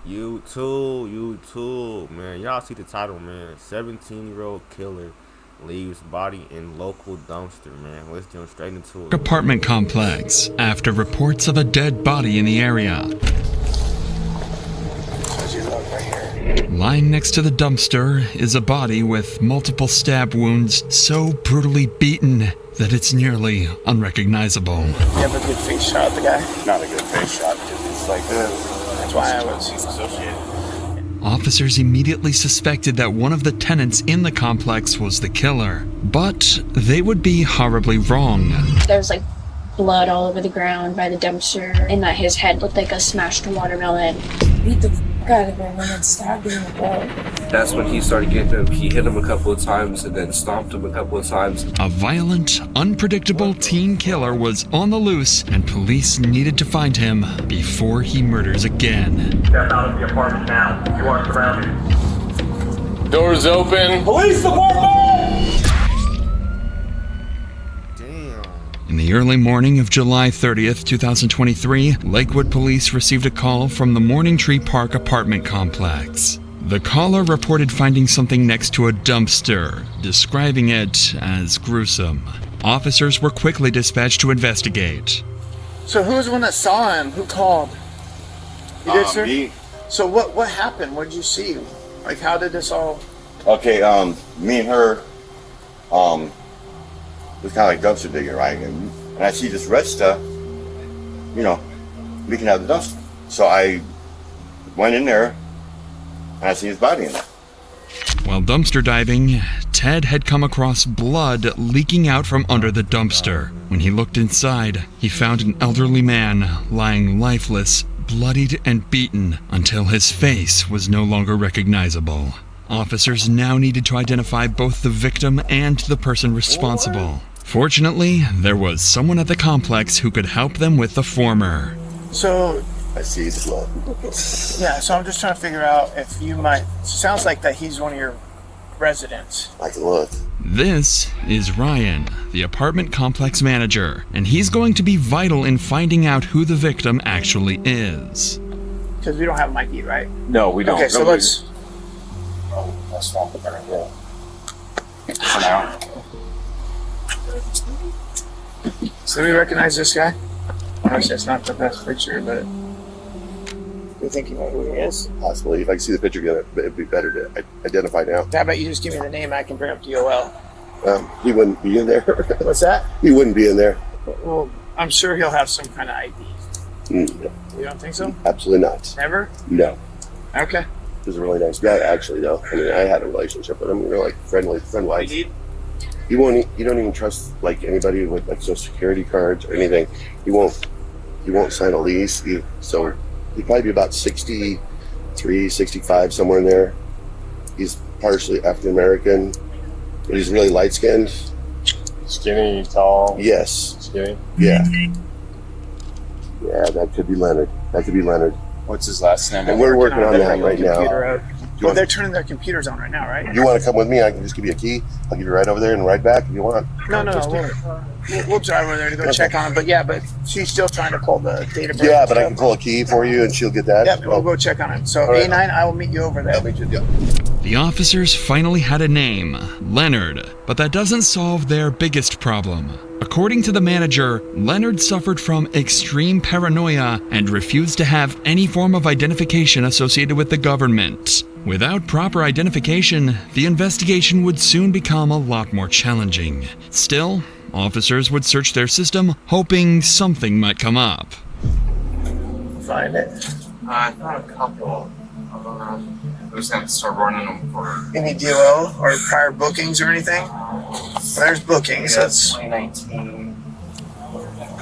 YouTube, man. Y'all see the title, man. 17-year-old killer leaves body in local dumpster, man. Let's jump straight into it. Apartment complex after reports of a dead body in the area. Lying next to the dumpster is a body with multiple stab wounds so brutally beaten that it's nearly unrecognizable. You have a good face shot of the guy? Not a good face shot, because it's like That's why I was associated. Officers immediately suspected that one of the tenants in the complex was the killer, but they would be horribly wrong. There was like blood all over the ground by the dumpster, and that his head looked like a smashed watermelon. Beat the fuck out of him and then stabbed him in the head. That's when he started getting him. He hit him a couple of times and then stomped him a couple of times. A violent, unpredictable teen killer was on the loose, and police needed to find him before he murders again. Step out of the apartment now. You are surrounded. Doors open. Police department! In the early morning of July 30th, 2023, Lakewood police received a call from the Morning Tree Park apartment complex. The caller reported finding something next to a dumpster, describing it as gruesome. Officers were quickly dispatched to investigate. So who was the one that saw him? Who called? You did, sir? Me. So what happened? What did you see? Like, how did this all... Okay, me and her, it was kind of like dumpster digging, right? And I see this red stuff, leaking out of the dumpster. So I went in there, and I see his body in there. While dumpster diving, Ted had come across blood leaking out from under the dumpster. When he looked inside, he found an elderly man lying lifeless, bloodied and beaten until his face was no longer recognizable. Officers now needed to identify both the victim and the person responsible. Fortunately, there was someone at the complex who could help them with the former. So... I see his blood. Yeah, so I'm just trying to figure out if you might... Sounds like that he's one of your residents. I can look. This is Ryan, the apartment complex manager, and he's going to be vital in finding out who the victim actually is. Because we don't have an ID, right? No, we don't. Okay, so let's... That's not the better deal. For now. So we recognize this guy? Obviously, it's not the best picture, but... You think you know who he is? Possibly. If I can see the picture again, it'd be better to identify now. How about you just give me the name, I can bring up DOL. He wouldn't be in there. What's that? He wouldn't be in there. Well, I'm sure he'll have some kind of ID. No, You don't think so? absolutely not. Never? No. Okay. He's a really nice guy, actually, though. I mean, I had a relationship with him. We were like friend-wise. You don't even trust like anybody with like social security cards or anything. He won't sign a lease. So he'd probably be about 63, 65, somewhere in there. He's partially African American, but he's really light skinned. Skinny, tall. Yes. Skinny. Yeah. Yeah, that could be Leonard. What's his last name? And we're working on that right now. Well, they're turning their computers on right now, right? You want to come with me? I can just give you a key. I'll give you a ride over there and ride back if you want. No. We'll drive over there to go check on him. But yeah, but she's still trying to pull the data. Yeah, but I can pull a key for you and she'll get that. Yep, we'll go check on him. So All right. A9, I will meet you over there. I'll meet you. Yeah. The officers finally had a name, Leonard, but that doesn't solve their biggest problem. According to the manager, Leonard suffered from extreme paranoia and refused to have any form of identification associated with the government. Without proper identification, the investigation would soon become a lot more challenging. Still, officers would search their system, hoping something might come up. Find it. I found a couple. I was going to start running them for... Any DOL or prior bookings or anything? There's bookings. That's 2019.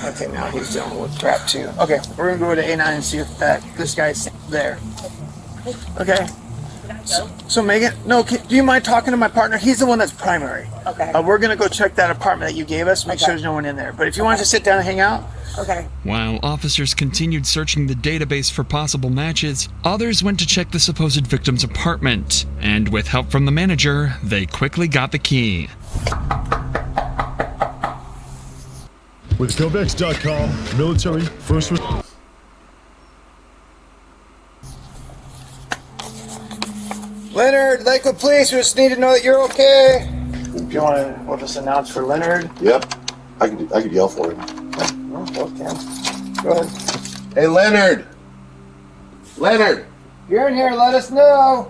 okay. Now he's dealing with crap too. Okay, we're gonna go to A9 and see if this guy's there. Okay. So Megan, no, do you mind talking to my partner? He's the one that's primary. Okay. We're gonna go check that apartment that you gave us. Make sure there's no one in there. But if you want to sit down and hang out. Okay. While officers continued searching the database for possible matches, others went to check the supposed victim's apartment. And with help from the manager, they quickly got the key. With Covex.com, military, first... Leonard, Lakewood Police, we just need to know that you're okay. If you want to, we'll just announce for Leonard. Yep. I could yell for him. Well, both can. Go ahead. Hey, Leonard! Leonard! If you're in here, let us know.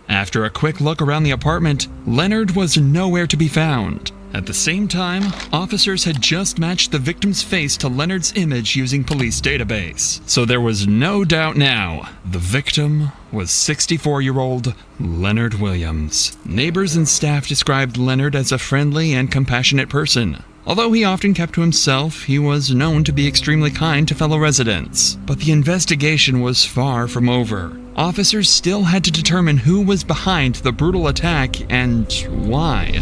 After a quick look around the apartment, Leonard was nowhere to be found. At the same time, officers had just matched the victim's face to Leonard's image using police database. So there was no doubt now. The victim was 64-year-old Leonard Williams. Neighbors and staff described Leonard as a friendly and compassionate person. Although he often kept to himself, he was known to be extremely kind to fellow residents. But the investigation was far from over. Officers still had to determine who was behind the brutal attack and why.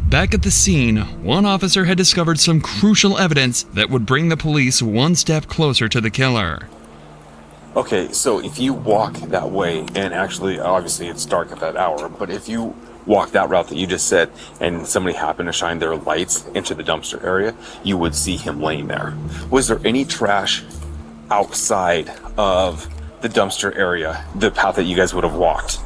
Back at the scene, one officer had discovered some crucial evidence that would bring the police one step closer to the killer. Okay, so if you walk that way, and actually, obviously it's dark at that hour, but if you walk that route that you just said, and somebody happened to shine their lights into the dumpster area, you would see him laying there. Was there any trash outside of the dumpster area, the path that you guys would have walked?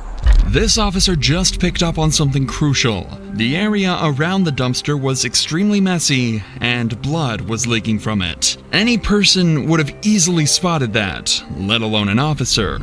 This officer just picked up on something crucial. The area around the dumpster was extremely messy, and blood was leaking from it. Any person would have easily spotted that, let alone an officer.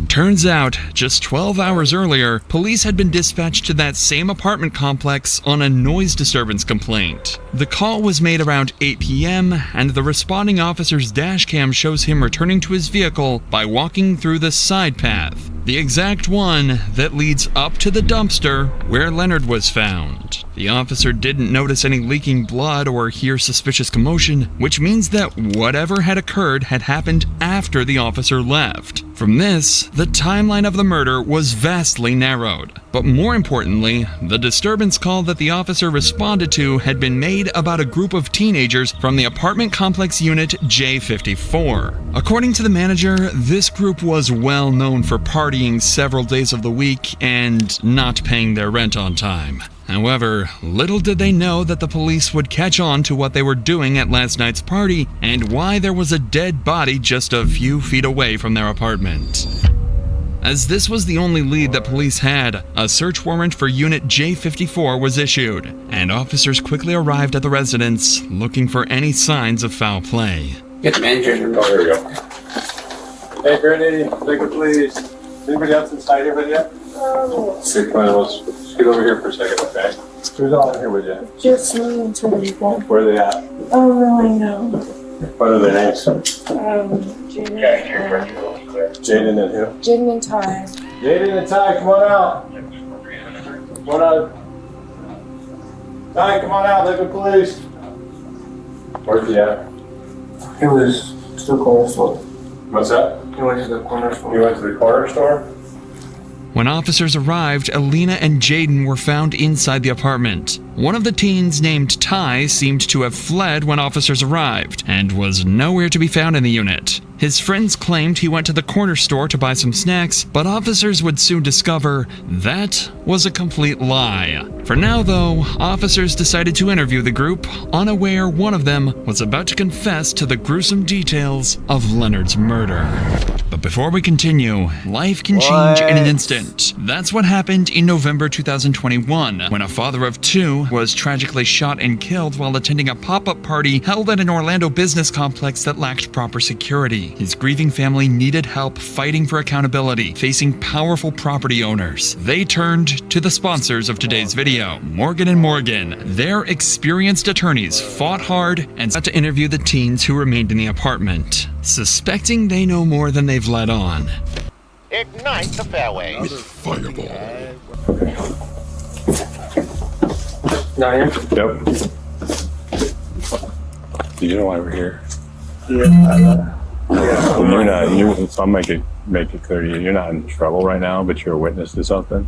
Turns out, just 12 hours earlier, police had been dispatched to that same apartment complex on a noise disturbance complaint. The call was made around 8 p.m., and the responding officer's dash cam shows him returning to his vehicle by walking through the side path, the exact one that leads up to the dumpster where Leonard was found. The officer didn't notice any leaking blood or hear suspicious commotion, which means that whatever had occurred had happened after the officer left. From this, the timeline of the murder was vastly narrowed. But more importantly, the disturbance call that the officer responded to had been made about a group of teenagers from the apartment complex unit J54. According to the manager, this group was well known for partying several days of the week and not paying their rent on time. However, little did they know that the police would catch on to what they were doing at last night's party and why there was a dead body just a few feet away from their apartment. As this was the only lead that police had, a search warrant for Unit J54 was issued, and officers quickly arrived at the residence looking for any signs of foul play. Get the manager. Oh, here we go. Hey, Brittany, Lakewood Police. Anybody else inside here with you? Six let's scoot over here for a second, okay? Who's all in here with you? Just me and two people. Where are they at? I don't really know. What are their names? Jaden. Jaden and who? Jaden and Ty. Jaden and Ty, come on out. Come on out. Ty, come on out, Lakewood Police. Where's he at? He was to the corner store. What's that? He went to the corner store. You went to the corner store? When officers arrived, Alina and Jaden were found inside the apartment. One of the teens, named Ty, seemed to have fled when officers arrived, and was nowhere to be found in the unit. His friends claimed he went to the corner store to buy some snacks, but officers would soon discover that was a complete lie. For now, though, officers decided to interview the group, unaware one of them was about to confess to the gruesome details of Leonard's murder. But before we continue, life can change in an instant. That's what happened in November 2021, when a father of two was tragically shot and killed while attending a pop-up party held at an Orlando business complex that lacked proper security. His grieving family needed help fighting for accountability, facing powerful property owners. They turned to the sponsors of today's video, Morgan & Morgan. Their experienced attorneys fought hard and sought to interview the teens who remained in the apartment, suspecting they know more than they've let on. Ignite the fairway. With Fireball. Yep. Do you know why we're here? Yeah. You're not. So I'll make it clear to you. You're not in trouble right now, but you're a witness to something,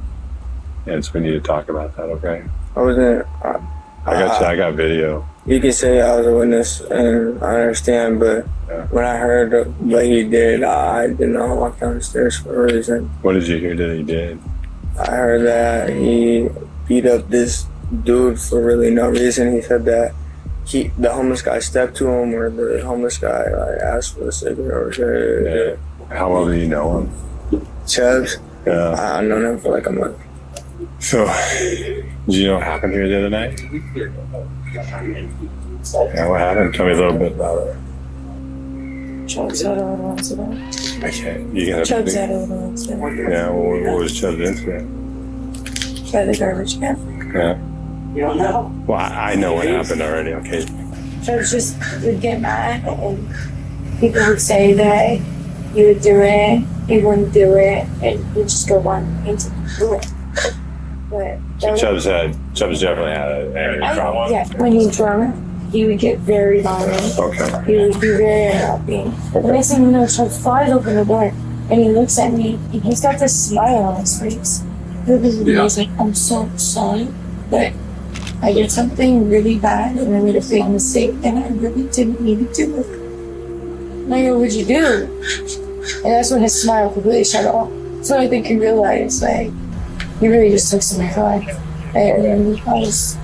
and so we need to talk about that. Okay? I wasn't. I got video. You can say I was a witness, and I understand, but when I heard what he did, I did not walk down the stairs for a reason. What did you hear that he did? I heard that he beat up this dude for really no reason. He said that the homeless guy stepped to him, or the homeless guy asked for a cigarette or shit. Yeah. How well do you know him? Chubbs. Yeah. I've known him for like a month. So, did you know what happened here the other night? Yeah, what happened? Tell me a little bit about it. Chubbs had a little incident. I can't. You gotta. Chubbs had a little incident. Yeah. What was Chubbs' incident? By the garbage can. Yeah. You don't know? Well, I know what happened already. Okay. Chubbs just would get mad and people would say that he would do it, he wouldn't do it, and he'd just go on into do it. But So Chubbs definitely had an angry problem. yeah, when he's drunk, he would get very violent. Okay. He would be very unhappy. The next thing you know, Chubbs flies open the door and he looks at me and he's got this smile on his face. He's like, I'm so sorry that I did something really bad and I made a big mistake and I really didn't mean to do it. And I go, what'd you do? And that's when his smile completely shut off. So I think he realized, like, he really just took something fine. And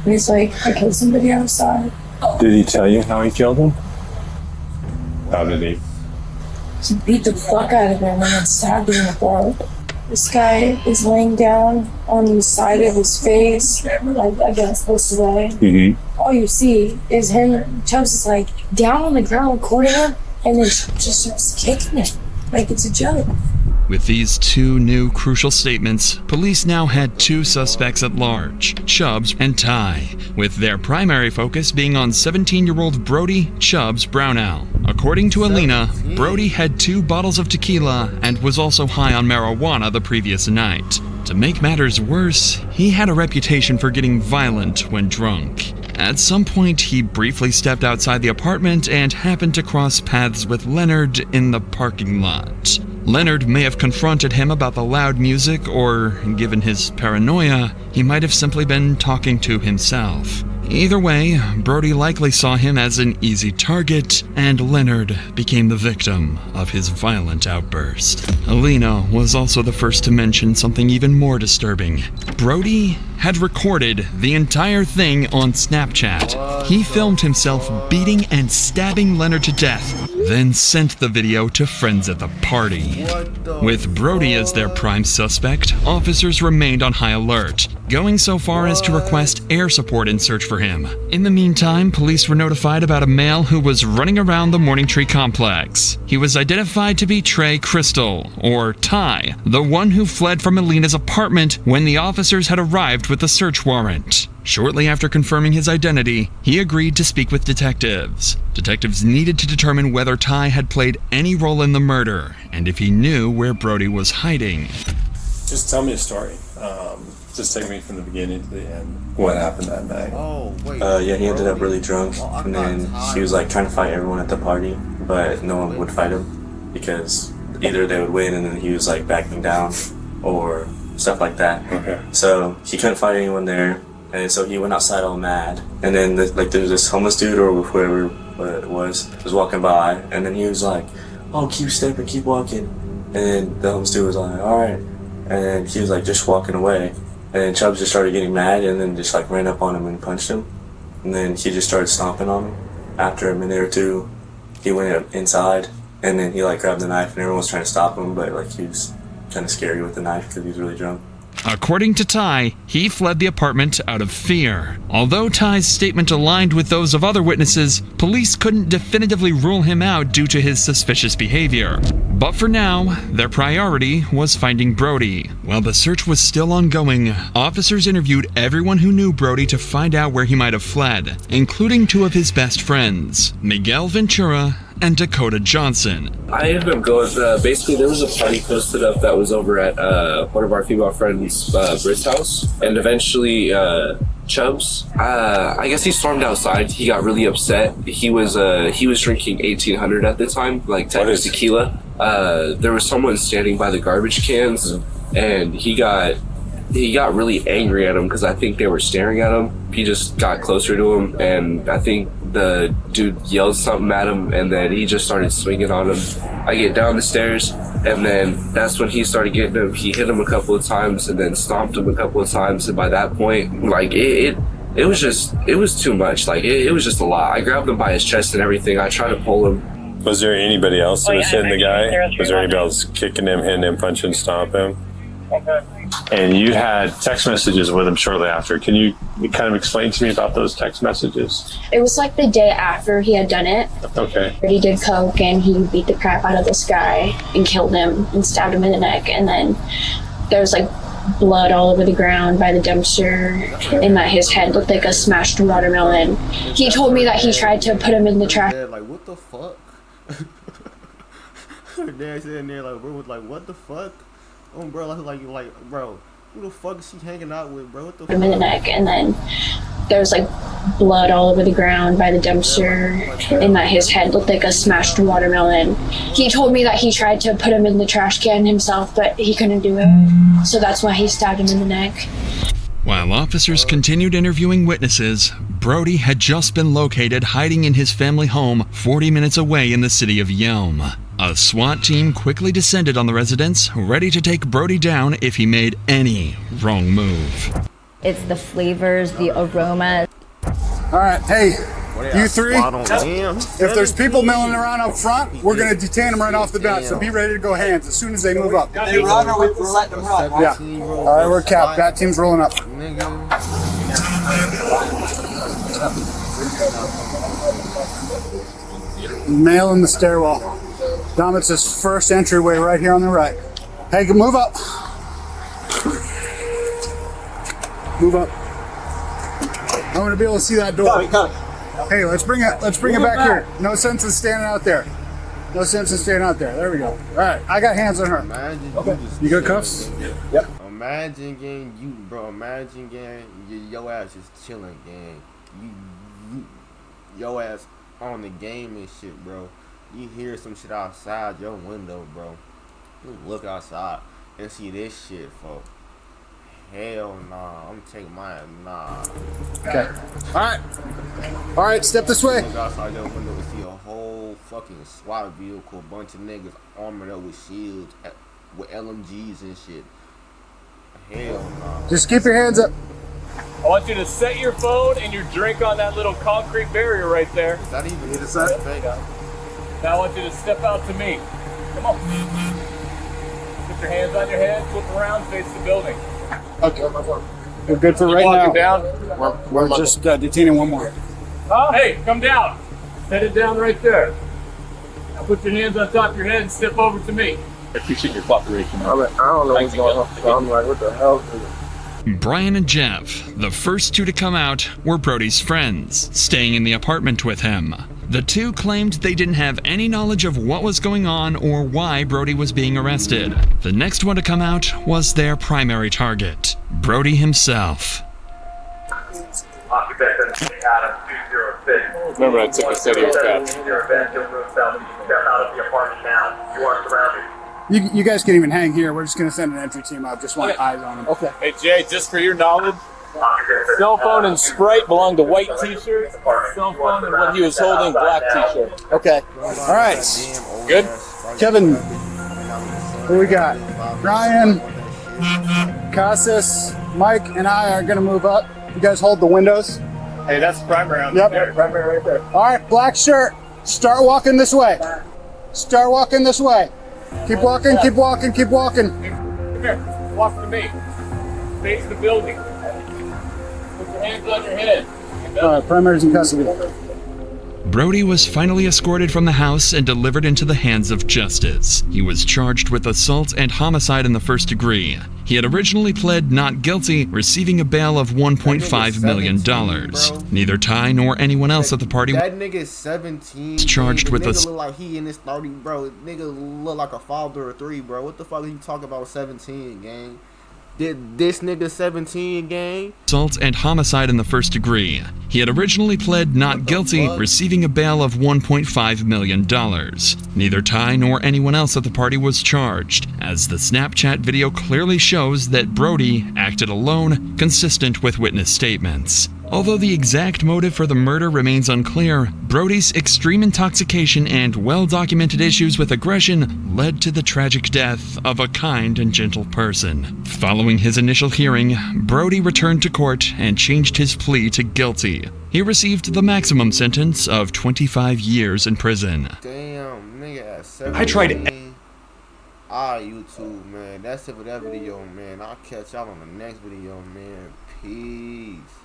he's like, I killed somebody outside. Did he tell you how he killed him? How did he? He beat the fuck out of him and then stabbed him in the throat. This guy is laying down on the side of his face, like against this way. Mm-hmm. All you see is him, Chubbs is like down on the ground recording him, and then just starts kicking him like it's a joke. With these two new crucial statements, police now had two suspects at large, Chubbs and Ty, with their primary focus being on 17-year-old Brody Chubbs Brownell. According to Alina, Brody had 2 bottles of tequila and was also high on marijuana the previous night. To make matters worse, he had a reputation for getting violent when drunk. At some point, he briefly stepped outside the apartment and happened to cross paths with Leonard in the parking lot. Leonard may have confronted him about the loud music, or, given his paranoia, he might have simply been talking to himself. Either way, Brody likely saw him as an easy target, and Leonard became the victim of his violent outburst. Alina was also the first to mention something even more disturbing. Brody had recorded the entire thing on Snapchat. He filmed himself beating and stabbing Leonard to death, then sent the video to friends at the party. With Brody as their prime suspect, officers remained on high alert, going so far as to request air support and search for him. In the meantime, police were notified about a male who was running around the Morning Tree complex. He was identified to be Trey Crystal, or Ty, the one who fled from Alina's apartment when the officers had arrived with the search warrant. Shortly after confirming his identity, he agreed to speak with detectives. Detectives needed to determine whether Ty had played any role in the murder, and if he knew where Brody was hiding. Just tell me a story. Just take me from the beginning to the end. What happened that night? Yeah, he ended up really drunk, and then he was like trying to fight everyone at the party, but no one would fight him because either they would win and then he was like backing down or stuff like that. Okay. So he couldn't fight anyone there, and so he went outside all mad. And then there was this homeless dude or whoever it was walking by, and then he was like, "Oh, keep stepping, keep walking." And then the homeless dude was like, "All right," and then he was like just walking away. And then Chubbs just started getting mad and then just like ran up on him and punched him. And then he just started stomping on him. After a minute or two, he went inside and then he like grabbed the knife and everyone was trying to stop him, but like he was kind of scary with the knife because he was really drunk. According to Ty, he fled the apartment out of fear. Although Ty's statement aligned with those of other witnesses, police couldn't definitively rule him out due to his suspicious behavior. But for now, their priority was finding Brody. While the search was still ongoing, officers interviewed everyone who knew Brody to find out where he might have fled, including 2 of his best friends, Miguel Ventura and Dakota Johnson. I ended up going, basically there was a party posted up that was over at one of our female friends' Britt's house, and eventually Chubbs, I guess he stormed outside. He got really upset. He was drinking 1800 at the time, like type of tequila. There was someone standing by the garbage cans, and he got really angry at him because I think they were staring at him. He just got closer to him, and I think the dude yelled something at him, and then he just started swinging on him. I get down the stairs, and then that's when he started getting him. He hit him a couple of times and then stomped him a couple of times, and by that point, like it was too much. Like it was just a lot. I grabbed him by his chest and everything. I tried to pull him, Was there anybody else that was hitting the guy? Was there anybody else kicking him, hitting him, punching, stomp him? And you had text messages with him shortly after. Can you kind of explain to me about those text messages? It was like the day after he had done it. Okay. He did coke and he beat the crap out of this guy and killed him and stabbed him in the neck. And then there was like blood all over the ground by the dumpster, and that his head looked like a smashed watermelon. He told me that he tried to put him in the trash. Like, what the fuck? Dad sitting there like, bro, was like, what the fuck? Oh, bro, like, bro, who the fuck is she hanging out with, bro? What the fuck? Him in the neck, and then there was like blood all over the ground by the dumpster, and that his head looked like a smashed watermelon. He told me that he tried to put him in the trash can himself, but he couldn't do it, so that's why he stabbed him in the neck. While officers continued interviewing witnesses, Brody had just been located hiding in his family home 40 minutes away in the city of Yelm. A SWAT team quickly descended on the residence, ready to take Brody down if he made any wrong move. It's the flavors, the aroma. All right, hey, you three, if there's people milling around up front, we're going to detain them right off the bat, so be ready to go hands as soon as they move up. They run or we're letting them run? Yeah. All right, we're capped. Bat team's rolling up. Male in the stairwell. Dom, it's his first entryway right here on the right. Hey, move up. Move up. I want to be able to see that door. Hey, let's bring it back here. No sense in standing out there. No sense in standing out there. There we go. All right, I got hands on her. Imagine okay. You got cuffs? Yep. Imagine gang, imagine gang, your ass is chilling, gang. Your ass on the game and shit, bro. You hear some shit outside your window, bro. You look outside and see this shit, folks. Hell nah, I'm taking mine. Nah. Okay. All right. Step this way. Look outside your window and see a whole fucking SWAT vehicle, a bunch of niggas armored up with shields, with LMGs and shit. Hell nah. Just keep your hands up. I want you to set your phone and your drink on that little concrete barrier right there. Is that even the side? Now I want you to step out to me. Come on. Put your hands on your head, flip around, face the building. Okay. We're good for right now. Down. We're just detaining one more. Hey, come down. Set it down right there. Now put your hands on top of your head and step over to me. I appreciate your cooperation. I don't know what's going on. I'm like, what the hell? Brian and Jeff, the first two to come out, were Brody's friends, staying in the apartment with him. The two claimed they didn't have any knowledge of what was going on or why Brody was being arrested. The next one to come out was their primary target, Brody himself. Remember, I took a study of that. You guys can even hang here. We're just going to send an entry team up. Just want eyes on them. Okay. Hey, Jay, just for your knowledge, cell phone and Sprite belong to white t-shirt. Cell phone and what he was holding, black t-shirt. Okay. All right. Good? Kevin, who we got? Ryan, Casas, Mike, and I are going to move up. You guys hold the windows. Hey, that's primary on there. Primary right there. All right, black shirt. Start walking this way. Start walking this way. Keep walking, keep walking, keep walking. Come here, walk to me. Face the building. Put your hands on your head. All right, primary's in custody. Brody was finally escorted from the house and delivered into the hands of justice. He was charged with assault and homicide in the first degree. He had originally pled not guilty, receiving a bail of $1.5 million. Neither Ty nor anyone else at the party that nigga is 17. was charged with nigga look like he in his 30, bro. Nigga look like a father or 3, bro. What the fuck are you talking about 17, gang? Did this nigga 17, gang? Assault and homicide in the first degree. He had originally pled not guilty, receiving a bail of $1.5 million. Neither Ty nor anyone else at the party was charged, as the Snapchat video clearly shows that Brody acted alone, consistent with witness statements. Although the exact motive for the murder remains unclear, Brody's extreme intoxication and well-documented issues with aggression led to the tragic death of a kind and gentle person. Following his initial hearing, Brody returned to court and changed his plea to guilty. He received the maximum sentence of 25 years in prison. Damn. I tried. YouTube, man. That's it for that video, man. I'll catch y'all on the next video, man. Peace.